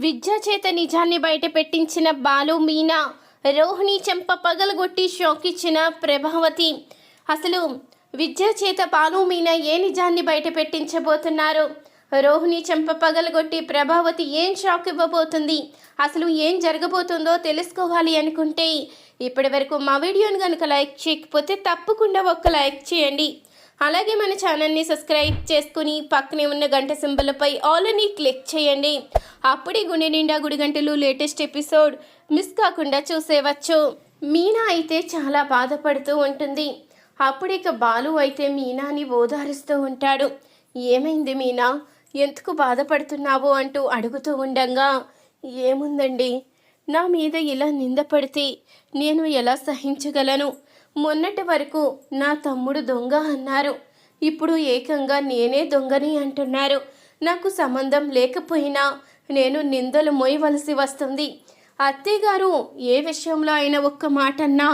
విద్య చేత నిజాన్ని బయట పెట్టించిన బాలు మీనా, రోహిణి చెంప పగలగొట్టి షాక్ ఇచ్చిన ప్రభావతి. అసలు విద్య చేత బాలు మీనా ఏ నిజాన్ని బయట పెట్టించబోతున్నారు? రోహిణి చెంప పగలగొట్టి ప్రభావతి ఏం షాక్ ఇవ్వబోతుంది? అసలు ఏం జరగబోతుందో తెలుసుకోవాలి అనుకుంటే ఇప్పటి వరకు మా వీడియోని కనుక లైక్ చేయకపోతే తప్పకుండా ఒక్క లైక్ చేయండి. అలాగే మన ఛానల్ని సబ్స్క్రైబ్ చేసుకుని పక్కనే ఉన్న గంట సింబల్పై ఆల్ అని క్లిక్ చేయండి. అప్పుడే గుండె నిండా గుడి గంటలు లేటెస్ట్ ఎపిసోడ్ మిస్ కాకుండా చూసేవచ్చు. మీనా అయితే చాలా బాధపడుతూ ఉంటుంది. అప్పుడిక బాలు అయితే మీనాని ఓదారుస్తూ ఉంటాడు. ఏమైంది మీనా, ఎందుకు బాధపడుతున్నావు అంటూ అడుగుతూ ఉండగా, ఏముందండి, నా మీద ఇలా నిందపడితే నేను ఎలా సహించగలను? మొన్నటి వరకు నా తమ్ముడు దొంగ అన్నారు, ఇప్పుడు ఏకంగా నేనే దొంగని అంటున్నారు. నాకు సంబంధం లేకపోయినా నేను నిందలు మోయవలసి వస్తుంది. అత్తయ్యగారు ఏ విషయంలో అయినా ఒక్క మాట అన్నా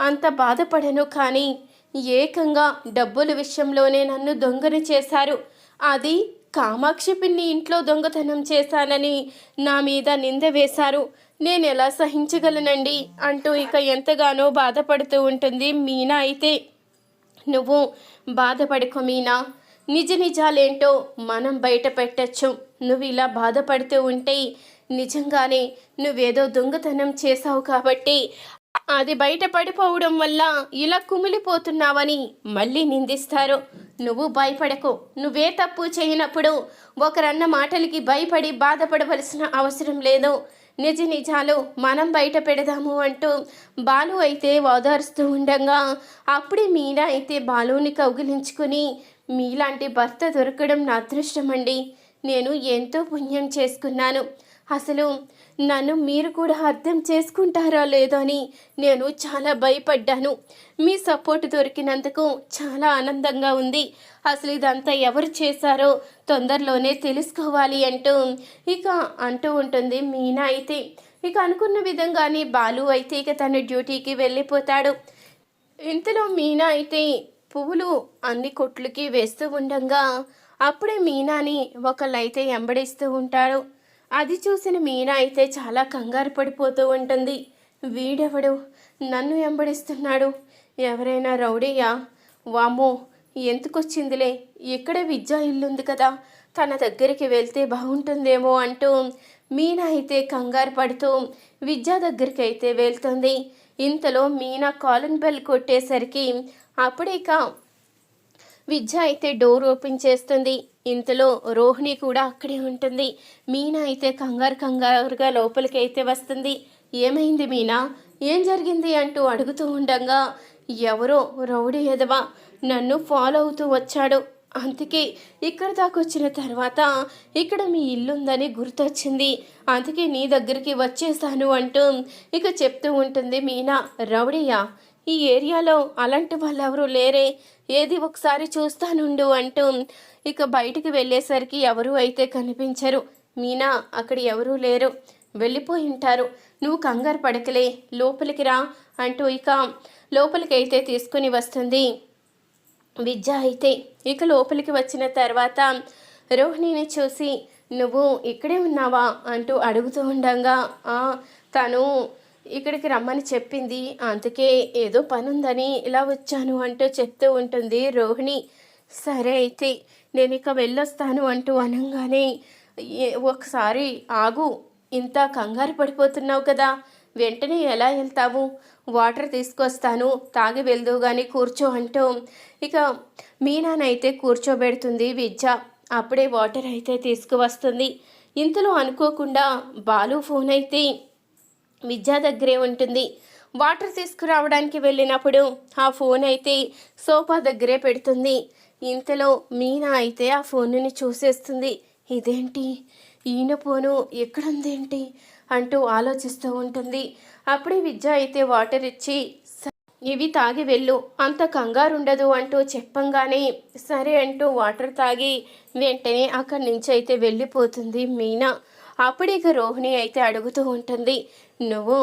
అంత బాధపడను, కానీ ఏకంగా డబ్బుల విషయంలోనే నన్ను దొంగని చేశారు. అది కామాక్షి పిన్ని ఇంట్లో దొంగతనం చేశానని నా మీద నింద వేశారు. నేను ఎలా సహించగలనండి అంటూ ఇక ఎంతగానో బాధపడుతూ ఉంటుంది మీనా. అయితే నువ్వు బాధపడుకో మీనా, నిజ నిజాలేంటో మనం బయట పెట్టచ్చు. నువ్వు ఇలా బాధపడుతూ ఉంటే నిజంగానే నువ్వేదో దొంగతనం చేశావు కాబట్టి అది బయట పడిపోవడం వల్ల ఇలా కుమిలిపోతున్నావని మళ్ళీ నిందిస్తారు. నువ్వు భయపడకు, నువ్వే తప్పు చేయనప్పుడు ఒకరన్న మాటలకి భయపడి బాధపడవలసిన అవసరం లేదు. నిజ నిజాలు మనం బయట పెడదాము అంటూ బాలు అయితే ఓదారుస్తూ ఉండగా, అప్పుడే మీనా అయితే బాలుని కౌగిలించుకుని, మీలాంటి భర్త దొరకడం నా అదృష్టం అండి. నేను ఎంతో పుణ్యం చేసుకున్నాను. అసలు నన్ను మీరు కూడా అర్థం చేసుకుంటారా లేదో అని నేను చాలా భయపడ్డాను. మీ సపోర్ట్ దొరికినందుకు చాలా ఆనందంగా ఉంది. అసలు ఇదంతా ఎవరు చేశారో తొందరలోనే తెలుసుకోవాలి అంటూ ఉంటుంది మీనా. అయితే ఇక అనుకున్న విధంగానే బాలు అయితే ఇక తన డ్యూటీకి వెళ్ళిపోతాడు. ఇంతలో మీనా అయితే పువ్వులు అన్ని కొట్లకి వేస్తూ ఉండగా అప్పుడే మీనాని ఒకళ్ళైతే ఎంబడిస్తూ ఉంటాడు. అది చూసిన మీనా అయితే చాలా కంగారు పడిపోతూ ఉంటుంది. వీడెవడు నన్ను ఎంబడిస్తున్నాడు? ఎవరైనా రౌడీయా? వామ్మో, ఎందుకొచ్చిందిలే, ఇక్కడే విద్యా ఇల్లుంది కదా, తన దగ్గరికి వెళ్తే బాగుంటుందేమో అంటూ మీనా అయితే కంగారు పడుతూ విద్యా దగ్గరికి అయితే వెళ్తుంది. ఇంతలో మీనా కాలింగ్ బెల్ కొట్టేసరికి అప్పుడేక విద్య అయితే డోర్ ఓపెన్ చేస్తుంది. ఇంతలో రోహిణి కూడా అక్కడే ఉంటుంది. మీనా అయితే కంగారుగా లోపలికి అయితే వస్తుంది. ఏమైంది మీనా, ఏం జరిగింది అంటూ అడుగుతూ ఉండగా, ఎవరో రౌడీ ఎదవా నన్ను ఫాలో అవుతూ వచ్చాడు. అందుకే ఇక్కడ దాకా వచ్చిన తర్వాత ఇక్కడ మీ ఇల్లుందని గుర్తొచ్చింది, అందుకే నీ దగ్గరికి వచ్చేసాను అంటూ ఇక చెప్తూ ఉంటుంది మీనా. రౌడీయా? ఈ ఏరియాలో అలాంటి వాళ్ళు ఎవరు లేరే, ఏది ఒకసారి చూస్తానుండు అంటూ ఇక బయటికి వెళ్ళేసరికి ఎవరు అయితే కనిపించరు. మీనా, అక్కడ ఎవరూ లేరు, వెళ్ళిపోయి ఉంటారు, నువ్వు కంగారు పడకలే, లోపలికి రా అంటూ ఇక లోపలికి అయితే తీసుకుని వస్తుంది విద్య. అయితే ఇక లోపలికి వచ్చిన తర్వాత రోహిణిని చూసి, నువ్వు ఇక్కడే ఉన్నావా అంటూ అడుగుతూ ఉండగా, తను ఇక్కడికి రమ్మని చెప్పింది, అందుకే ఏదో పనుందని ఇలా వచ్చాను అంటూ చెప్తూ ఉంటుంది రోహిణి. సరే అయితే నేను ఇక వెళ్ళొస్తాను అంటూ అనగానే, ఒకసారి ఆగు, ఇంత కంగారు పడిపోతున్నావు కదా, వెంటనే ఎలా వెళ్తావు? వాటర్ తీసుకొస్తాను, తాగి వెళ్దు కానీ కూర్చో అంటూ ఇక మీనానైతే కూర్చోబెడుతుంది విద్య. అప్పుడే వాటర్ అయితే తీసుకువస్తుంది. ఇంతలో అనుకోకుండా బాలు ఫోన్ అయితే విద్య దగ్గరే ఉంటుంది. వాటర్ తీసుకురావడానికి వెళ్ళినప్పుడు ఆ ఫోన్ అయితే సోఫా దగ్గరే పెడుతుంది. ఇంతలో మీనా అయితే ఆ ఫోన్ని చూసేస్తుంది. ఇదేంటి, ఈయన ఫోను ఎక్కడుందేంటి అంటూ ఆలోచిస్తూ ఉంటుంది. అప్పుడే విద్య అయితే వాటర్ ఇచ్చి, ఇవి తాగి వెళ్ళు, అంత కంగారు ఉండదు అంటూ చెప్పంగానే సరే అంటూ వాటర్ తాగి వెంటనే అక్కడి నుంచి అయితే వెళ్ళిపోతుంది మీనా. అప్పుడే ఇక రోహిణి అయితే అడుగుతూ ఉంటుంది, నువ్వు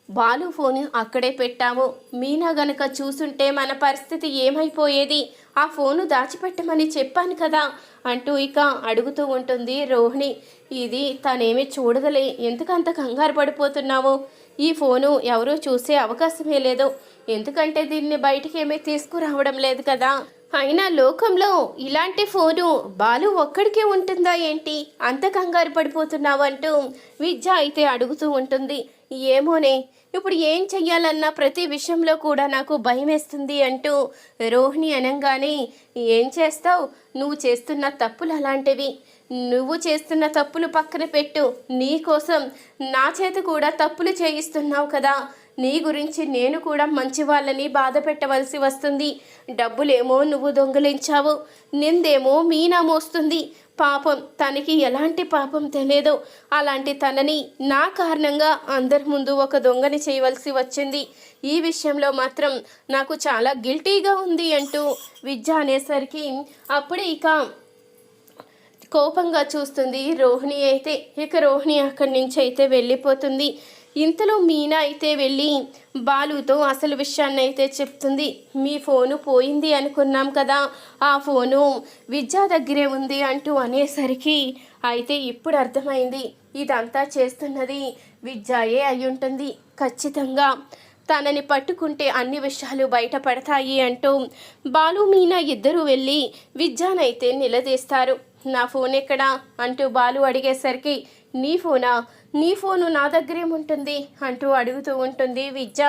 బాలు ఫోను అక్కడే పెట్టాము. మీనా గనక చూసుంటే మన పరిస్థితి ఏమైపోయేది? ఆ ఫోను దాచిపెట్టమని చెప్పాను కదా అంటూ ఇక అడుగుతూ ఉంటుంది రోహిణి. ఇది తనేమీ చూడదులే, ఎందుకంత కంగారు పడిపోతున్నావు? ఈ ఫోను ఎవరూ చూసే అవకాశమే లేదు, ఎందుకంటే దీన్ని బయటికి ఏమీ తీసుకురావడం లేదు కదా. అయినా లోకంలో ఇలాంటి ఫోను బాలు ఒక్కడికే ఉంటుందా ఏంటి? అంత కంగారు పడిపోతున్నావు అంటూ విద్య అయితే అడుగుతూ ఉంటుంది. ఏమోనే, ఇప్పుడు ఏం చెయ్యాలన్నా ప్రతి విషయంలో కూడా నాకు భయం వేస్తుంది అంటూ రోహిణి అనగానే, ఏం చేస్తావు? నువ్వు చేస్తున్న తప్పులు అలాంటివి. నువ్వు చేస్తున్న తప్పులు పక్కన పెట్టు, నీ కోసం నా చేత కూడా తప్పులు చేయిస్తున్నావు కదా. నీ గురించి నేను కూడా మంచి వాళ్ళని బాధ పెట్టవలసి వస్తుంది. డబ్బులేమో నువ్వు దొంగిలించావు, నిందేమో మీనా మోస్తుంది. పాపం, తనకి ఎలాంటి పాపం తెలియదు. అలాంటి తనని నా కారణంగా అందరి ముందు ఒక దొంగని చేయవలసి వచ్చింది. ఈ విషయంలో మాత్రం నాకు చాలా గిల్టీగా ఉంది అంటూ విద్య అనేసరికి అప్పుడే ఇక కోపంగా చూస్తుంది రోహిణి అయితే. ఇక రోహిణి అక్కడి నుంచి అయితే వెళ్ళిపోతుంది. ఇంతలో మీనా అయితే వెళ్ళి బాలుతో అసలు విషయాన్ని అయితే చెప్తుంది. మీ ఫోను పోయింది అనుకున్నాం కదా, ఆ ఫోను విద్యా దగ్గరే ఉంది అంటూ అనేసరికి అయితే ఇప్పుడు అర్థమైంది, ఇదంతా చేస్తున్నది విద్యాయే అయి ఉంటుంది. ఖచ్చితంగా తనని పట్టుకుంటే అన్ని విషయాలు బయటపడతాయి అంటూ బాలు మీనా ఇద్దరూ వెళ్ళి విద్యానైతే నిలదీస్తారు. నా ఫోన్ ఎక్కడా అంటూ బాలు అడిగేసరికి, నీ ఫోనా? నీ ఫోను నా దగ్గరే ఉంటుంది అంటూ అడుగుతూ ఉంటుంది విద్య.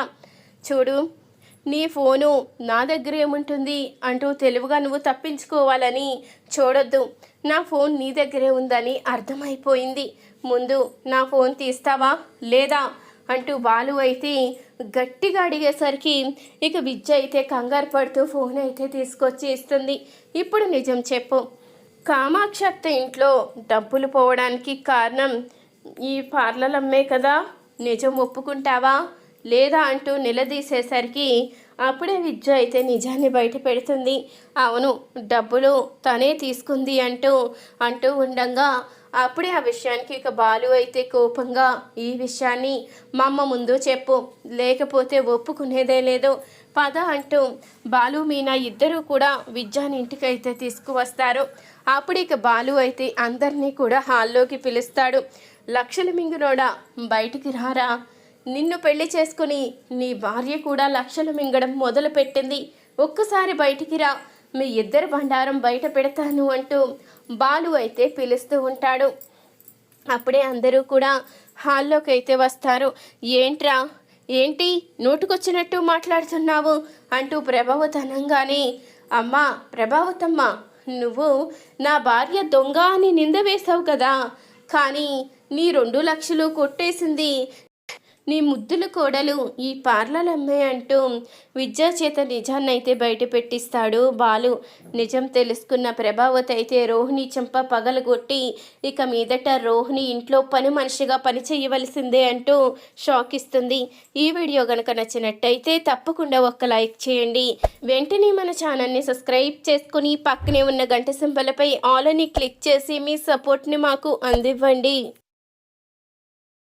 చూడు, నీ ఫోను నా దగ్గర ఏముంటుంది అంటూ తెలివిగా నువ్వు తప్పించుకోవాలని చూడొద్దు. నా ఫోన్ నీ దగ్గరే ఉందని అర్థమైపోయింది. ముందు నా ఫోన్ తీస్తావా లేదా అంటూ బాలు అయితే గట్టిగా అడిగేసరికి ఇక విద్య అయితే కంగారు పడుతూ ఫోన్ అయితే తీసుకొచ్చి ఇస్తుంది. ఇప్పుడు నిజం చెప్పు, కామాక్షి అత్త ఇంట్లో డబ్బులు పోవడానికి కారణం ఈ పార్లర్ అమ్మే కదా, నిజం ఒప్పుకుంటావా లేదా అంటూ నిలదీసేసరికి అప్పుడే విద్య అయితే నిజాన్ని బయట పెడుతుంది. అవును, డబ్బులు తనే తీసుకుంది అంటూ ఉండగా అప్పుడే ఆ విషయానికి ఇక బాలు అయితే కోపంగా, ఈ విషయాన్ని మా అమ్మ ముందు చెప్పు, లేకపోతే ఒప్పుకునేదే లేదు, పద అంటూ బాలు మీనా ఇద్దరూ కూడా విద్యాని ఇంటికి అయితే తీసుకువస్తారు. అప్పుడు ఇక బాలు అయితే అందరినీ కూడా హాల్లోకి పిలుస్తాడు. లక్షలు మింగునోడా, బయటికి రారా, నిన్ను పెళ్లి చేసుకుని నీ భార్య కూడా లక్షలు మింగడం మొదలుపెట్టింది, ఒక్కసారి బయటికి రా, మీ ఇద్దరు బండారం బయట పెడతాను అంటూ బాలు అయితే పిలుస్తూ ఉంటాడు. అప్పుడే అందరూ కూడా హాల్లోకి అయితే వస్తారు. ఏంట్రా, ఏంటి నోటుకొచ్చినట్టు మాట్లాడుతున్నావు అంటూ ప్రభావతి అనగానే, అమ్మా ప్రభావతమ్మ, నువ్వు నా భార్య దొంగ అని నింద వేశావు కదా, కానీ నీ 2 లక్షలు కొట్టేసింది నీ ముద్దుల కోడలు ఈ పార్లర్ అమ్మే అంటూ విద్యా చేత నిజాన్నైతే బయట పెట్టిస్తాడు బాలు. నిజం తెలుసుకున్న ప్రభావతి అయితే రోహిణి చెంప పగలగొట్టి ఇక మీదట రోహిణి ఇంట్లో పని మనిషిగా పని చేయవలసిందే అంటూ షాక్ ఇస్తుంది. ఈ వీడియో కనుక నచ్చినట్టయితే తప్పకుండా ఒక లైక్ చేయండి. వెంటనే మన ఛానల్ని సబ్స్క్రైబ్ చేసుకుని పక్కనే ఉన్న గంట సింబలపై ఆల్ అని క్లిక్ చేసి మీ సపోర్ట్ని మాకు అందివ్వండి.